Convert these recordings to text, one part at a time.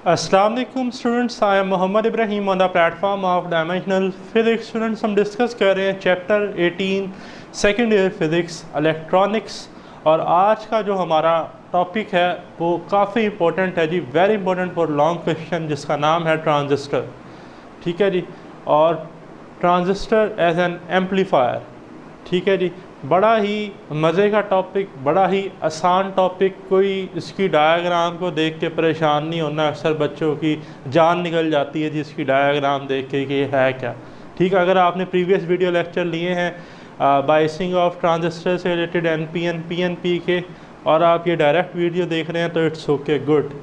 Assalamu alaikum students, I am Mohammad Ibrahim on the platform of Dimensional Physics. Students, हम discuss कर रहे हैं chapter 18 second year physics electronics, और आज का जो हमारा टॉपिक है वो काफ़ी इंपॉर्टेंट है जी, very important for long question, जिसका नाम है ट्रांजिस्टर। ठीक है जी, और ट्रांजिस्टर एज एन एम्पलीफायर। ठीक है जी, बड़ा ही मज़े का टॉपिक, बड़ा ही आसान टॉपिक। कोई इसकी डायग्राम को देख के परेशान नहीं होना। अक्सर बच्चों की जान निकल जाती है जी इसकी डायग्राम देख के कि ये है क्या। ठीक है, अगर आपने प्रीवियस वीडियो लेक्चर लिए हैं बायसिंग ऑफ ट्रांजिस्टर से रिलेटेड एनपीएन पीएनपी के, और आप ये डायरेक्ट वीडियो देख रहे हैं तो इट्स ओके, गुड।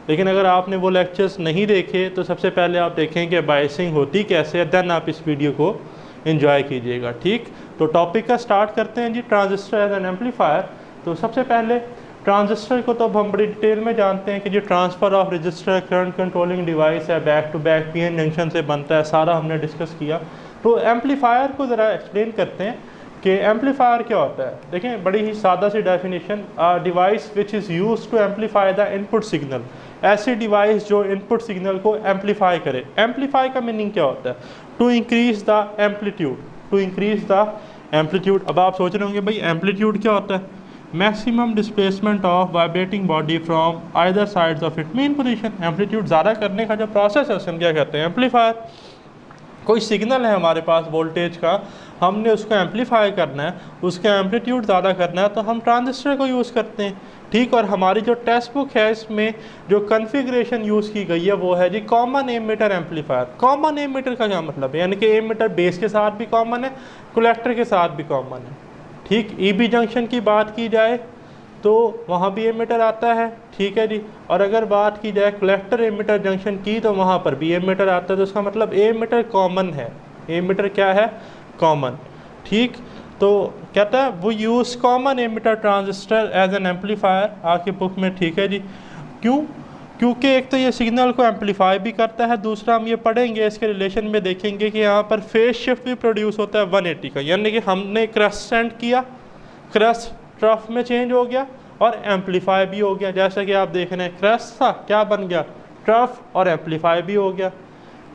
लेकिन अगर आपने वो लेक्चर्स नहीं देखे तो सबसे पहले आप देखें कि बायसिंग होती कैसे है, देन आप इस वीडियो को एंजॉय कीजिएगा। ठीक, तो टॉपिक का स्टार्ट करते हैं जी, ट्रांजिस्टर एज एन एम्पलीफायर। तो सबसे पहले ट्रांजिस्टर को तो अब हम बड़ी डिटेल में जानते हैं कि जो transfer of register current controlling device है, back to back PN junction से बनता है, सारा हमने डिस्कस किया। तो एम्पलीफायर को ज़रा एक्सप्लेन करते हैं कि एम्पलीफायर क्या होता है। देखें, बड़ी ही सादा सी definition, device which is use to amplify the input signal. ऐसी डिवाइस जो इनपुट सिग्नल को एम्पलीफाई करे। एम्पलीफाई का मीनिंग क्या होता है? To increase the amplitude, to increase the amplitude. अब आप सोच रहे होंगे भाई एम्पलीट्यूड क्या होता है? Maximum displacement of vibrating body from either sides of it main position. Amplitude ज़्यादा करने का जो प्रोसेस है उसे हम क्या कहते हैं? एम्पलीफायर। कोई सिग्नल है हमारे पास वोल्टेज का, हमने उसको एम्पलीफाई करना है, उसका एम्पलीट्यूड ज़्यादा करना है, तो हम ट्रांजिस्टर को यूज़ करते हैं। ठीक, और हमारी जो टेक्स्ट बुक है इसमें जो कॉन्फ़िगरेशन यूज़ की गई है वो है जी common emitter amplifier. Common emitter का क्या मतलब है? यानी कि एमीटर बेस के साथ भी कॉमन है, कलेक्टर के साथ भी कॉमन है। ठीक, ईबी जंक्शन की बात की जाए तो वहाँ भी एमीटर आता है। ठीक है जी, और अगर बात की जाए कलेक्टर एमीटर जंक्शन की तो वहाँ पर भी एमीटर आता है। तो इसका मतलब एमीटर कॉमन है। एमीटर क्या है? कॉमन। ठीक, तो कहता है वो use common emitter transistor as an amplifier आपकी बुक में। ठीक है जी, क्यों? क्योंकि एक तो ये सिग्नल को एम्पलीफाई भी करता है, दूसरा हम ये पढ़ेंगे इसके रिलेशन में देखेंगे कि यहाँ पर फेज शिफ्ट भी प्रोड्यूस होता है 180 का। यानी कि हमने क्रस्ट सेंड किया, क्रस्ट ट्रफ में चेंज हो गया और एम्पलीफाई भी हो गया। जैसा कि आप देख रहे हैं, क्रस्ट था, क्या बन गया? ट्रफ, और एम्पलीफाई भी हो गया।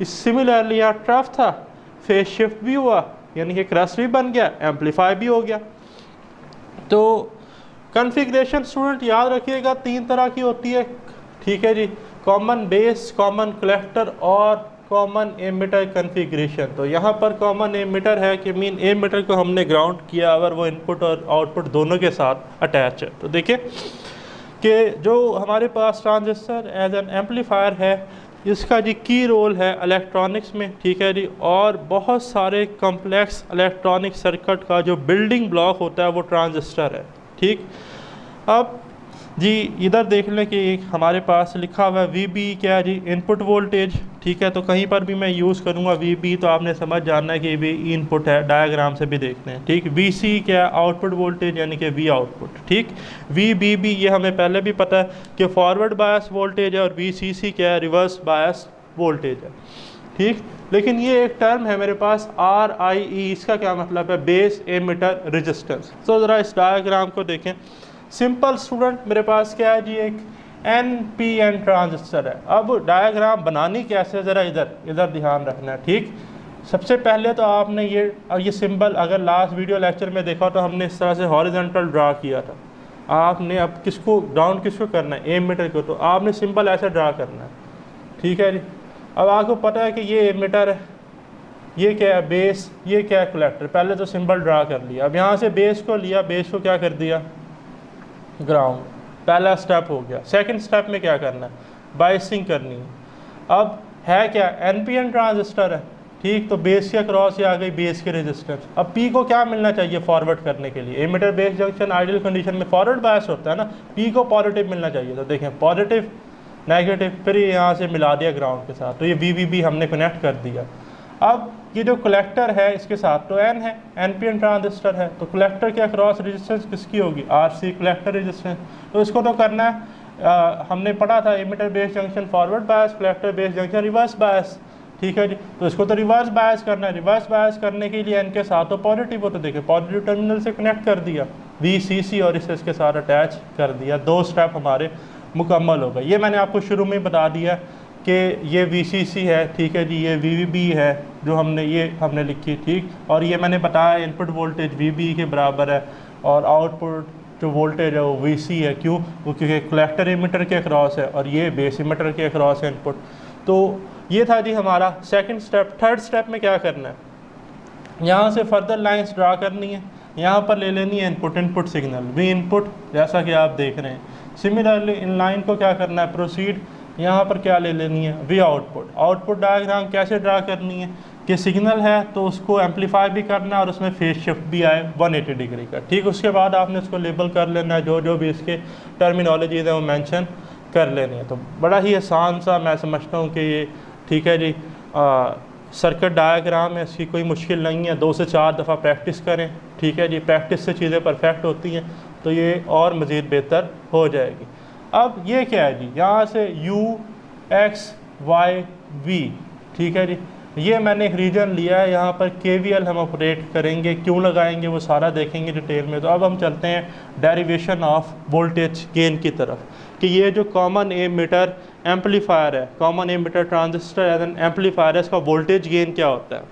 इस सिमिलरली यहाँ ट्रफ था, फेज शिफ्ट भी हुआ, यानी कि क्रस्ट भी बन गया, एम्पलीफाई भी हो गया। तो कॉन्फ़िगरेशन स्टूडेंट याद रखिएगा 3 तरह की होती है। ठीक है जी, कॉमन बेस, कॉमन कलेक्टर और कॉमन एमिटर कॉन्फ़िगरेशन। तो यहाँ पर कॉमन एमिटर है कि मीन एमिटर को हमने ग्राउंड किया अगर वो इनपुट और आउटपुट दोनों के साथ अटैच है। तो देखिए कि जो हमारे पास ट्रांजिस्टर एज एन एम्पलीफायर है, इसका जी की रोल है इलेक्ट्रॉनिक्स में। ठीक है जी, और बहुत सारे कॉम्प्लेक्स इलेक्ट्रॉनिक सर्किट का जो बिल्डिंग ब्लॉक होता है वो ट्रांजिस्टर है। ठीक, अब जी इधर देख लें कि हमारे पास लिखा हुआ है वीबी, क्या है जी? Input voltage. ठीक है, तो कहीं पर भी मैं यूज़ करूँगा वीबी तो आपने समझ जाना है कि वी इनपुट है, डायग्राम से भी देखते हैं। ठीक, वीसी क्या? आउटपुट वोल्टेज, यानी कि वी आउटपुट। ठीक, वीबीबी ये हमें पहले भी पता है कि फॉरवर्ड बायस वोल्टेज है, और वीसीसी क्या है? रिवर्स बायस वोल्टेज है। ठीक, लेकिन ये एक टर्म है मेरे पास RIE, इसका क्या मतलब है? Base emitter resistance. तो ज़रा इस डायग्राम को देखें। सिंपल स्टूडेंट, मेरे पास क्या है जी? एक NPN ट्रांजिस्टर है। अब डायग्राम बनानी कैसे, ज़रा इधर ध्यान रखना है। ठीक, सबसे पहले तो आपने ये सिंबल अगर लास्ट वीडियो लेक्चर में देखा तो हमने इस तरह से हॉरिजॉन्टल ड्रा किया था। आपने अब किसको ग्राउंड किसको करना है? एमीटर को। तो आपने सिंबल ऐसे ड्रा करना है। ठीक है जी, अब आपको पता है कि ये एमीटर है, ये क्या है? बेस, ये क्या है? कलेक्टर। पहले तो सिंबल ड्रा कर लिया। अब यहाँ से बेस को लिया, बेस को क्या कर दिया? ग्राउंड। पहला स्टेप हो गया। सेकंड स्टेप में क्या करना है? बायसिंग करनी है। अब है क्या? NPN ट्रांजिस्टर है। ठीक, तो बेस के अक्रॉस ये आ गई बेस के रेजिस्टेंस। अब पी को क्या मिलना चाहिए फॉरवर्ड करने के लिए? Emitter base junction ideal condition में फॉरवर्ड बायस होता है ना, पी को पॉजिटिव मिलना चाहिए। तो देखें पॉजिटिव, नेगेटिव, फिर ये यहाँ से मिला दिया ग्राउंड के साथ, तो ये VVB हमने कनेक्ट कर दिया। अब ये जो कलेक्टर है इसके साथ तो N है, NPN ट्रांजिस्टर है, तो कलेक्टर के अक्रॉस रेजिस्टेंस किसकी होगी? RC, collector resistance. तो इसको तो करना है, हमने पढ़ा था emitter base junction forward bias, collector base junction reverse bias. ठीक है जी, तो इसको तो रिवर्स बायस करना है। रिवर्स बायस करने के लिए N के साथ तो पॉजिटिव हो, तो देखिए पॉजिटिव टर्मिनल से कनेक्ट कर दिया VCC और इसे इसके साथ अटैच कर दिया। 2 स्टेप हमारे मुकम्मल होगा। ये मैंने आपको शुरू में बता दिया कि ये VCC है, ठीक है जी, ये VVB है जो हमने लिखी, ठीक। और ये मैंने बताया इनपुट वोल्टेज VB के बराबर है और आउटपुट जो वोल्टेज है वो VC है। क्यों? वो क्योंकि कलेक्टर एमिटर के अक्रॉस है और ये बेस एमिटर के अक्रॉस है इनपुट। तो ये था जी हमारा सेकंड स्टेप। थर्ड स्टेप में क्या करना है, यहाँ से फर्दर लाइंस ड्रा करनी है, यहाँ पर ले लेनी है इनपुट सिग्नल V इनपुट, जैसा कि आप देख रहे हैं। सिमिलरली इन लाइन को क्या करना है, प्रोसीड, यहाँ पर क्या ले लेनी है, V आउटपुट। आउटपुट डायग्राम कैसे ड्रा करनी है कि सिग्नल है तो उसको एम्पलीफाई भी करना है और उसमें फेज शिफ्ट भी आए 180 डिग्री का, ठीक। उसके बाद आपने उसको लेबल कर लेना है, जो भी इसके टर्मिनोलॉजीज है वो मेंशन कर लेनी है। तो बड़ा ही आसान सा मैं समझता हूँ कि ये, ठीक है जी, सर्किट डायग्राम है, इसकी कोई मुश्किल नहीं है। 2 से 4 दफ़ा प्रैक्टिस करें, ठीक है जी, प्रैक्टिस से चीज़ें परफेक्ट होती हैं तो ये और मज़ीद बेहतर हो जाएगी। अब ये क्या है जी, यहाँ से U X Y V, ठीक है जी, ये मैंने एक रीजन लिया है, यहाँ पर KVL हम ऑपरेट करेंगे, क्यों लगाएंगे वो सारा देखेंगे डिटेल में। तो अब हम चलते हैं डेरिवेशन ऑफ वोल्टेज गेन की तरफ, कि ये जो कॉमन एमिटर एम्पलीफायर है, common emitter transistor as an amplifier है, इसका वोल्टेज गेन क्या होता है।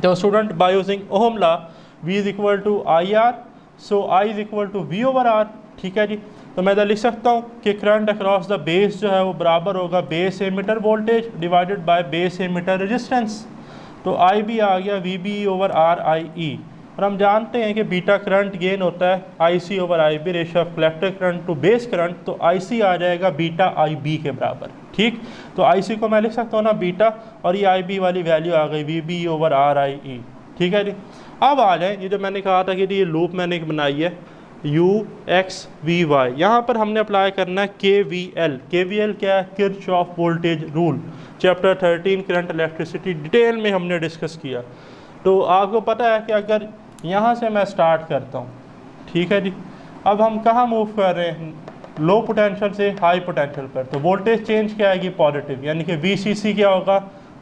तो student, by using ohm law V is equal to IR, so I is equal to V over R, ठीक है जी। तो मैं इधर लिख सकता हूँ कि करंट अक्रॉस द बेस जो है वो बराबर होगा base emitter voltage divided by base emitter resistance. तो I भी आ गया VB ओवर RIE, और हम जानते हैं कि बीटा करंट गेन होता है IC over IB, ratio of collector current to base current. तो IC आ जाएगा बीटा IB के बराबर, ठीक। तो IC को मैं लिख सकता हूँ ना बीटा, और ये IB वाली वैल्यू आ गई VB ओवर RIE, ठीक है जी। अब आ जाए, ये जो मैंने कहा था कि ये लूप मैंने एक बनाई है UXVY, यहाँ पर हमने अप्लाई करना है KVL। KVL क्या है, Kirchhoff voltage rule, chapter 13 current electricity, detail में हमने डिस्कस किया। तो आपको पता है कि अगर यहाँ से मैं स्टार्ट करता हूँ, ठीक है जी, अब हम कहाँ मूव कर रहे हैं, लो पोटेंशियल से हाई पोटेंशियल पर, तो वोल्टेज चेंज क्या आएगी, पॉजिटिव, यानी कि VCC क्या होगा,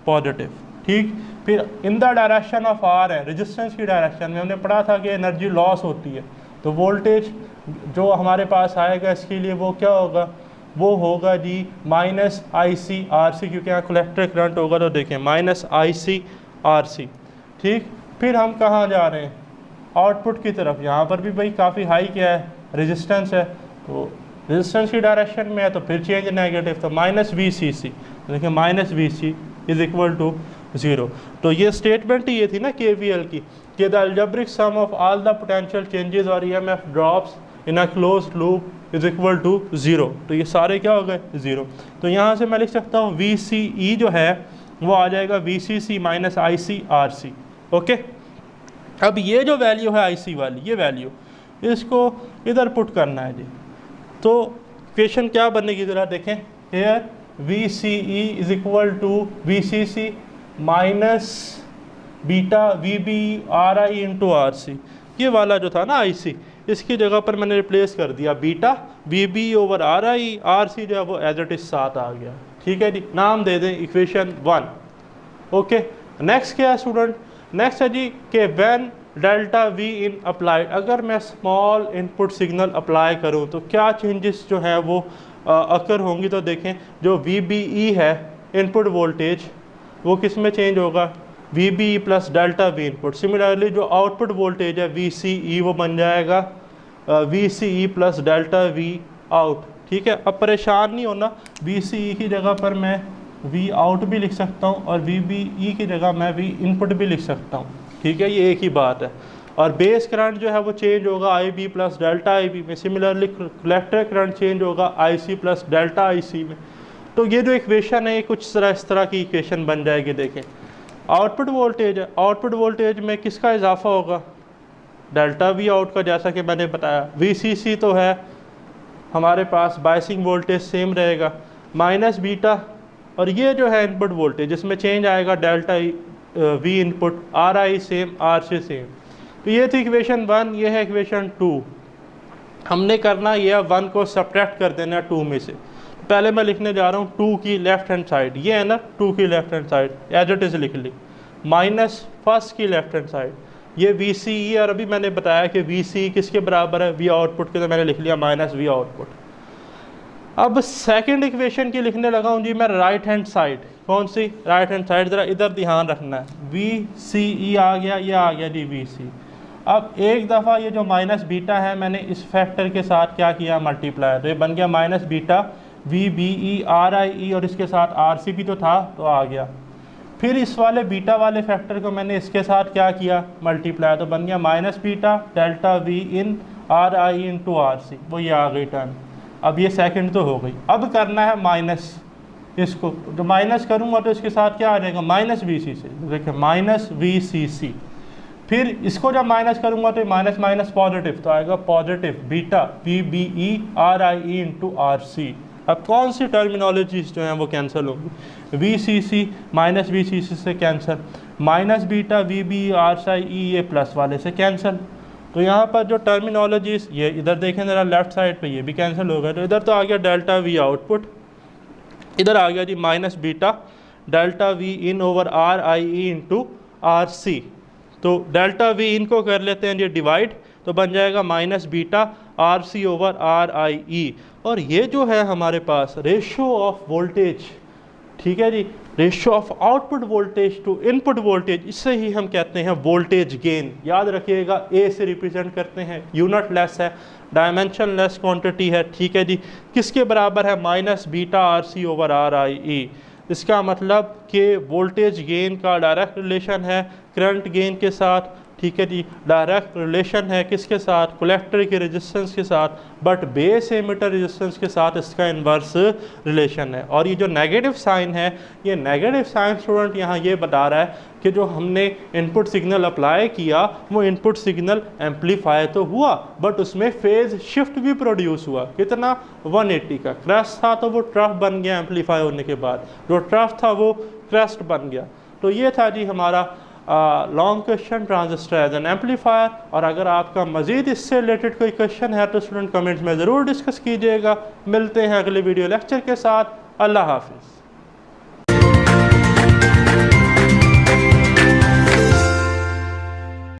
पॉजिटिव, ठीक। फिर in the direction of R है, रेजिस्टेंस की डायरेक्शन में हमने पढ़ा था कि एनर्जी लॉस होती है, तो वोल्टेज जो हमारे पास आएगा इसके लिए वो क्या होगा, वो होगा जी -IC/RC, क्योंकि यहाँ कलेक्टर करंट होगा, तो देखें -IC/RC, ठीक। फिर हम कहाँ जा रहे हैं, आउटपुट की तरफ। यहाँ पर भी भाई काफ़ी हाई क्या है, रेजिस्टेंस है, तो रेजिस्टेंस की डायरेक्शन में है तो फिर चेंज नेगेटिव, तो -VCC, देखिए -VC इज इक्वल टू 0। तो ये स्टेटमेंट ही ये थी ना KVL की, कि the algebraic sum of all the potential changes और EMF drops in a closed loop is equal to 0। तो ये सारे क्या हो गए, 0। तो यहाँ से मैं लिख सकता हूँ VCE जो है वो आ जाएगा VCC माइनस IC/RC, ओके। अब ये जो वैल्यू है IC वाली, ये वैल्यू इसको इधर पुट करना है जी। तो इक्वेशन क्या बनेगी ज़रा देखें, here VCE is equal to VCC minus beta VB RI into RC। ये वाला जो था ना IC, इसकी जगह पर मैंने रिप्लेस कर दिया beta VB over RI, RC जो है वो एज इट इज साथ आ गया, ठीक है जी। नाम दे दें इक्वेशन 1, ओके। नेक्स्ट क्या है स्टूडेंट, नेक्स्ट है जी कि when delta V in applied, अगर मैं स्मॉल इनपुट सिग्नल अप्लाई करूँ तो क्या चेंजेस जो है वो अकर होंगी। तो देखें जो VBE है इनपुट वोल्टेज, वो किस में चेंज होगा, VBE plus delta V input. Similarly जो आउटपुट वोल्टेज है VCE, वो बन जाएगा VCE plus delta V out, ठीक है। अब परेशान नहीं होना, VCE की जगह पर मैं V आउट भी लिख सकता हूँ और VBE की जगह मैं V इनपुट भी लिख सकता हूँ, ठीक है, ये एक ही बात है। और बेस करंट जो है वो चेंज होगा IB प्लस डेल्टा IB में। सिमिलरली कलेक्टर करंट चेंज होगा IC प्लस डेल्टा IC में। तो ये जो इक्वेशन है ये कुछ इस तरह की इक्वेशन बन जाएगी। देखें आउटपुट वोल्टेज है, आउटपुट वोल्टेज में किसका इजाफा होगा, डेल्टा V आउट का, जैसा कि मैंने बताया। VCC तो है हमारे पास, बायसिंग वोल्टेज सेम रहेगा, माइनस बीटा, और ये जो है इनपुट वोल्टेज जिसमें चेंज आएगा delta V input, RI same, RC same. तो ये थी इक्वेशन 1, ये है इक्वेशन 2। हमने करना ये 1 को सब्ट्रैक्ट कर देना 2 में से। पहले मैं लिखने जा रहा हूँ 2 की लेफ्ट हैंड साइड, ये है ना 2 की left hand side as it is लिख ली, माइनस फर्स्ट की लेफ्ट हैंड साइड ये VCE, और अभी मैंने बताया कि VCE किसके बराबर है, V आउटपुट के, तो मैंने लिख लिया माइनस V आउटपुट। अब सेकंड इक्वेशन की लिखने लगा हूँ जी मैं राइट हैंड साइड। कौन सी? Right hand side. ज़रा इधर ध्यान रखना है, वी सी ई आ गया, ये आ गया जी वी सी। अब एक दफ़ा ये जो माइनस बीटा है मैंने इस फैक्टर के साथ क्या किया, मल्टीप्लाई, तो ये बन गया minus beta V B E R I E, और इसके साथ आर सी भी तो था तो आ गया। फिर इस वाले बीटा वाले फैक्टर को मैंने इसके साथ क्या किया, मल्टीप्लाई, तो बन गया minus beta delta V in R I into R C, वो ये आ गई टर्म। अब ये सेकंड तो हो गई। अब करना है माइनस, इसको जो माइनस करूँगा तो इसके साथ क्या आ जाएगा, माइनस वी सी से, देखिए माइनस वी सी सी। फिर इसको जब माइनस करूँगा तो माइनस माइनस पॉजिटिव, तो आएगा positive beta V B E R I E into R C. अब कौन सी टर्मिनोलॉजीज जो हैं वो कैंसिल होंगी, V C C minus V C C से cancel, minus beta V B R I E ये प्लस वाले से कैंसिल। तो यहाँ पर जो टर्मिनोलॉजीज, ये इधर देखें ज़रा लेफ्ट साइड पे, ये भी कैंसिल हो गया। तो इधर तो आ गया डेल्टा वी आउटपुट, इधर आ गया जी minus beta delta V in over R I E into R C. तो डेल्टा वी इन को कर लेते हैं जी डिवाइड, तो बन जाएगा minus beta R C over R I E. और ये जो है हमारे पास रेशो ऑफ वोल्टेज, ठीक है जी, ratio of output voltage to input voltage, इससे ही हम कहते हैं वोल्टेज गेन। याद रखिएगा ए से रिप्रेजेंट करते हैं, यूनिट लेस है, डायमेंशन लेस क्वांटिटी है, ठीक है जी। किसके बराबर है, minus beta R C over R I E. इसका मतलब कि वोल्टेज गेन का डायरेक्ट रिलेशन है करंट गेन के साथ, ठीक है जी, डायरेक्ट रिलेशन है किसके साथ, कलेक्टर के रेजिस्टेंस के साथ, बट बेस एमिटर रेजिस्टेंस के साथ इसका इन्वर्स रिलेशन है। और ये जो नेगेटिव साइन है, ये नेगेटिव साइन स्टूडेंट यहाँ ये बता रहा है कि जो हमने इनपुट सिग्नल अप्लाई किया वो इनपुट सिग्नल एम्पलीफाई तो हुआ, बट उसमें फेज शिफ्ट भी प्रोड्यूस हुआ। कितना, 180 का। क्रेस्ट था तो वो ट्रफ बन गया एम्पलीफाई होने के बाद, जो ट्रफ था वो क्रेस्ट बन गया। तो ये था जी हमारा long question, transistor as an amplifier. और अगर आपका मज़ीद इससे रिलेटेड कोई क्वेश्चन है तो स्टूडेंट कमेंट्स में ज़रूर डिस्कस कीजिएगा। मिलते हैं अगले वीडियो लेक्चर के साथ। अल्लाह हाफिज़।